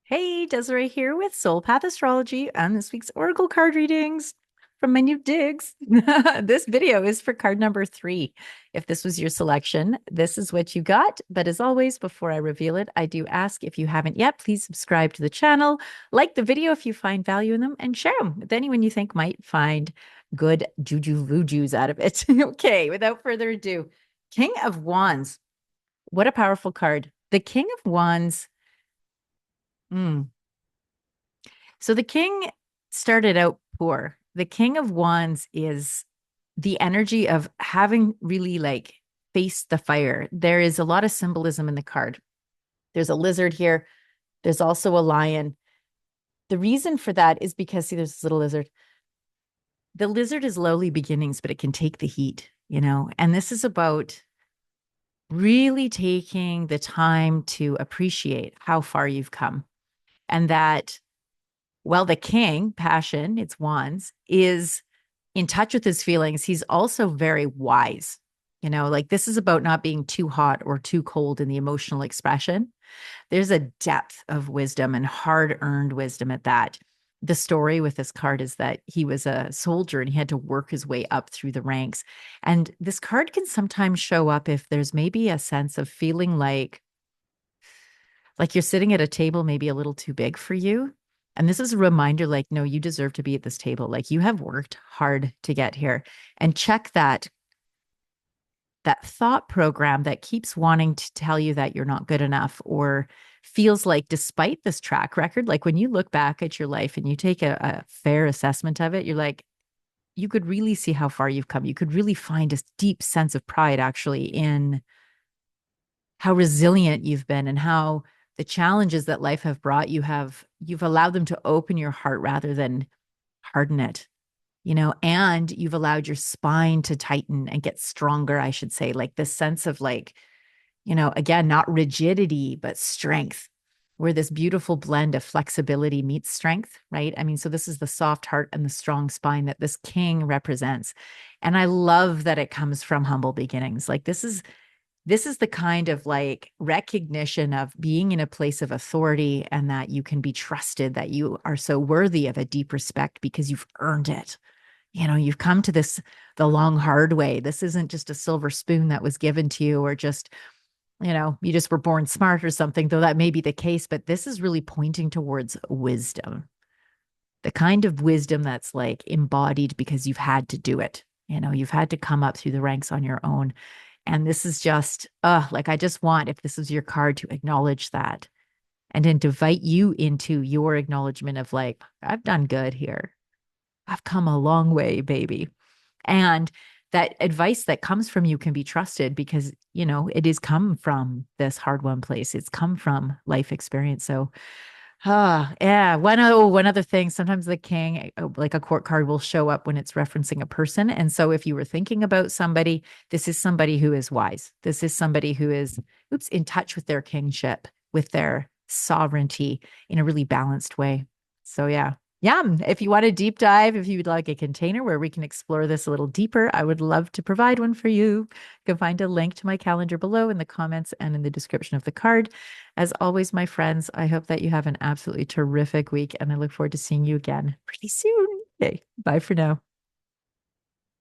Hey, Desiree here with Soul Path Astrology and this week's Oracle card readings from my new digs. This video is for card number 3. If this was your selection, this is what you got. But as always, before I reveal it, I do ask if you haven't yet, please subscribe to the channel, like the video if you find value in them, and share them with anyone you think might find good juju vujus out of it. Okay, without further ado, King of Wands. What a powerful card. The King of Wands. Hmm. So the king started out poor. The King of Wands is the energy of having really like faced the fire. There is a lot of symbolism in the card. There's a lizard here. There's also a lion. The reason for that is because, see, there's this little lizard. The lizard is lowly beginnings, but it can take the heat, and this is about really taking the time to appreciate how far you've come and that. Well, the king, passion, it's wands, is in touch with his feelings. He's also very wise. Like this is about not being too hot or too cold in the emotional expression. There's a depth of wisdom and hard earned wisdom at that. The story with this card is that he was a soldier and he had to work his way up through the ranks. And this card can sometimes show up if there's maybe a sense of feeling like you're sitting at a table maybe a little too big for you. And this is a reminder like, no, you deserve to be at this table. Like you have worked hard to get here. And check that thought program that keeps wanting to tell you that you're not good enough or feels like despite this track record, like when you look back at your life and you take a fair assessment of it, you're like, you could really see how far you've come. You could really find a deep sense of pride actually in how resilient you've been and how the challenges that life have brought you've allowed them to open your heart rather than harden it, and you've allowed your spine to tighten and get stronger, I should say, like this sense of like, again, not rigidity but strength, where this beautiful blend of flexibility meets strength, right? I mean, so this is the soft heart and the strong spine that this king represents. And I love that it comes from humble beginnings. Like this is the kind of like recognition of being in a place of authority and that you can be trusted, that you are so worthy of a deep respect because you've earned it. You've come to this the long, hard way. This isn't just a silver spoon that was given to you or just, you just were born smart or something, though that may be the case. But this is really pointing towards wisdom, the kind of wisdom that's like embodied because you've had to do it. You've had to come up through the ranks on your own. And this is just, like I just want, if this is your card, to acknowledge that and then to invite you into your acknowledgement of like, I've done good here. I've come a long way, baby. And that advice that comes from you can be trusted because, it is come from this hard won place. It's come from life experience. So yeah. One other thing. Sometimes the king, like a court card, will show up when it's referencing a person. And so if you were thinking about somebody, this is somebody who is wise. This is somebody who is, in touch with their kingship, with their sovereignty in a really balanced way. So yeah. Yeah. If you want a deep dive, if you would like a container where we can explore this a little deeper, I would love to provide one for you. You can find a link to my calendar below in the comments and in the description of the card. As always, my friends, I hope that you have an absolutely terrific week and I look forward to seeing you again pretty soon. Okay, bye for now.